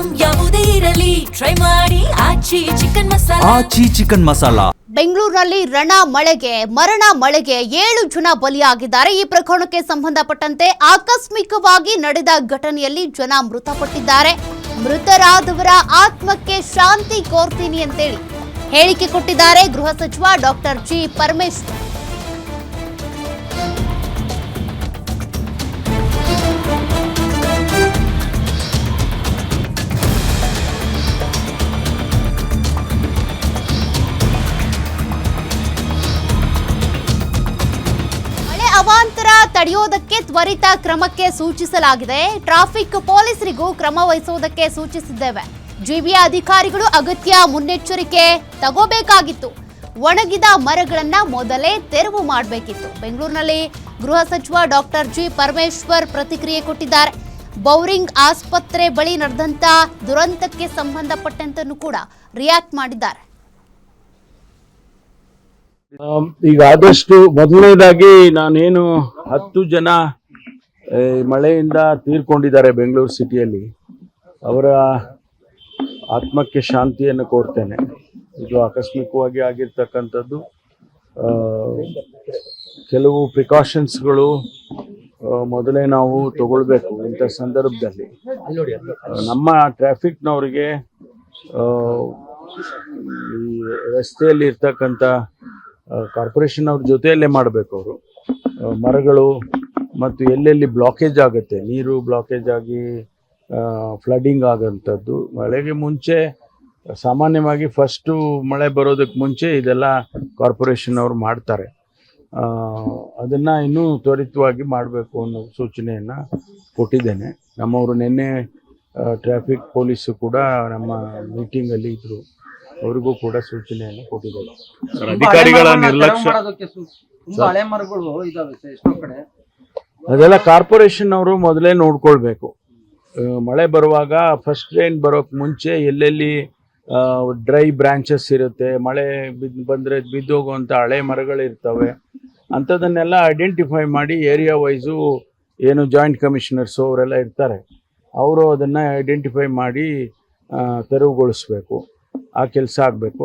Item ಯಾವುದೇ ಇರಲಿ try ಮಾಡಿ ಆಚಿ ಚಿಕನ್ ಮಸಾಲಾ. ಬೆಂಗಳೂರಿನಲ್ಲಿ ಮರಣ ಮಳೆಗೆ 7 ಜನ ಬಲಿಯಾಗಿದ್ದಾರೆ. ಈ ಪ್ರಕರಣಕ್ಕೆ ಸಂಬಂಧಪಟ್ಟಂತೆ ಆಕಸ್ಮಿಕವಾಗಿ ನಡೆದ ಘಟನೆಯಲ್ಲಿ ಜನ ಮೃತಪಟ್ಟಿದ್ದಾರೆ. ಮೃತರಾದವರ ಆತ್ಮಕ್ಕೆ ಶಾಂತಿ ಕೋರ್ತೀನಿ ಅಂತೇಳಿ ಹೇಳಿಕೆ ಕೊಟ್ಟಿದ್ದಾರೆ ಗೃಹ ಸಚಿವ ಡಾಕ್ಟರ್ ಜಿ ಪರಮೇಶ್ವರ್. ಅವಾಂತರ ತಡೆಯೋದಕ್ಕೆ ತ್ವರಿತ ಕ್ರಮಕ್ಕೆ ಸೂಚಿಸಲಾಗಿದೆ. ಟ್ರಾಫಿಕ್ ಪೊಲೀಸರಿಗೂ ಕ್ರಮ ವಹಿಸುವುದಕ್ಕೆ ಸೂಚಿಸಿದ್ದೇವೆ. ಜಿಬಿಯ ಅಧಿಕಾರಿಗಳು ಅಗತ್ಯ ಮುನ್ನೆಚ್ಚರಿಕೆ ತಗೋಬೇಕಾಗಿತ್ತು. ಒಣಗಿದ ಮರಗಳನ್ನ ಮೊದಲೇ ತೆರವು ಮಾಡಬೇಕಿತ್ತು. ಬೆಂಗಳೂರಿನಲ್ಲಿ ಗೃಹ ಸಚಿವ ಡಾಕ್ಟರ್ ಜಿ ಪರಮೇಶ್ವರ್ ಪ್ರತಿಕ್ರಿಯೆ ಕೊಟ್ಟಿದ್ದಾರೆ. ಬೌರಿಂಗ್ ಆಸ್ಪತ್ರೆ ಬಳಿ ನಡೆದಂತ ದುರಂತಕ್ಕೆ ಸಂಬಂಧಪಟ್ಟಂತೂ ಕೂಡ ರಿಯಾಕ್ಟ್ ಮಾಡಿದ್ದಾರೆ. ಈಗ ಆದಷ್ಟು ಮೊದಲನೇದಾಗಿ ನಾನೇನು 10 ಜನ ಮಳೆಯಿಂದ ತೀರ್ಕೊಂಡಿದ್ದಾರೆ ಬೆಂಗಳೂರು ಸಿಟಿಯಲ್ಲಿ, ಅವರ ಆತ್ಮಕ್ಕೆ ಶಾಂತಿಯನ್ನು ಕೋರ್ತೇನೆ. ಇದು ಆಕಸ್ಮಿಕವಾಗಿ ಆಗಿರ್ತಕ್ಕಂಥದ್ದು. ಕೆಲವು ಪ್ರಿಕಾಷನ್ಸ್ಗಳು ಮೊದಲೇ ನಾವು ತಗೊಳ್ಬೇಕು ಇಂಥ ಸಂದರ್ಭದಲ್ಲಿ. ನಮ್ಮ ಟ್ರಾಫಿಕ್ನವರಿಗೆ ಈ ರಸ್ತೆಯಲ್ಲಿ ಇರ್ತಕ್ಕಂಥ ಕಾರ್ಪೊರೇಷನ್ ಅವ್ರ ಜೊತೆಯಲ್ಲೇ ಮಾಡಬೇಕು. ಅವರು ಮರಗಳು ಮತ್ತು ಎಲ್ಲೆಲ್ಲಿ ಬ್ಲಾಕೇಜ್ ಆಗುತ್ತೆ, ನೀರು ಬ್ಲಾಕೇಜ್ ಆಗಿ ಫ್ಲಡ್ಡಿಂಗ್ ಆಗೋಂಥದ್ದು, ಮಳೆಗೆ ಮುಂಚೆ ಸಾಮಾನ್ಯವಾಗಿ ಫಸ್ಟು ಮಳೆ ಬರೋದಕ್ಕೆ ಮುಂಚೆ ಇದೆಲ್ಲ ಕಾರ್ಪೊರೇಷನ್ ಅವರು ಮಾಡ್ತಾರೆ. ಅದನ್ನು ಇನ್ನೂ ತ್ವರಿತವಾಗಿ ಮಾಡಬೇಕು ಅನ್ನೋ ಸೂಚನೆಯನ್ನು ಕೊಟ್ಟಿದ್ದೇನೆ. ನಮ್ಮವರು ನಿನ್ನೆ ಟ್ರಾಫಿಕ್ ಪೊಲೀಸು ಕೂಡ ನಮ್ಮ ಮೀಟಿಂಗಲ್ಲಿ ಇದ್ದರು, ಅವರಿಗೂ ಕೂಡ ಸೂಚನೆಯನ್ನು ಕೊಟ್ಟಿದ್ದಾರೆ. ಅಧಿಕಾರಿಗಳ ನಿರ್ಲಕ್ಷ್ಯ, ಅದೆಲ್ಲ ಕಾರ್ಪೊರೇಷನ್ ಅವರು ಮೊದಲೇ ನೋಡ್ಕೊಳ್ಬೇಕು. ಮಳೆ ಬರುವಾಗ ಫಸ್ಟ್ ರೈನ್ ಬರೋಕ್ಕೆ ಮುಂಚೆ ಎಲ್ಲೆಲ್ಲಿ ಡ್ರೈ ಬ್ರಾಂಚಸ್ ಇರುತ್ತೆ, ಮಳೆ ಬಂದರೆ ಬಿದ್ದೋಗುವಂಥ ಹಳೆ ಮರಗಳಿರ್ತವೆ, ಅಂಥದನ್ನೆಲ್ಲ ಐಡೆಂಟಿಫೈ ಮಾಡಿ ಏರಿಯಾ ವೈಸು ಏನು ಜಾಯಿಂಟ್ ಕಮಿಷನರ್ಸು ಅವರೆಲ್ಲ ಇರ್ತಾರೆ, ಅವರು ಅದನ್ನು ಐಡೆಂಟಿಫೈ ಮಾಡಿ ತೆರವುಗೊಳಿಸ್ಬೇಕು. ಆ ಕೆಲಸ ಆಗಬೇಕು.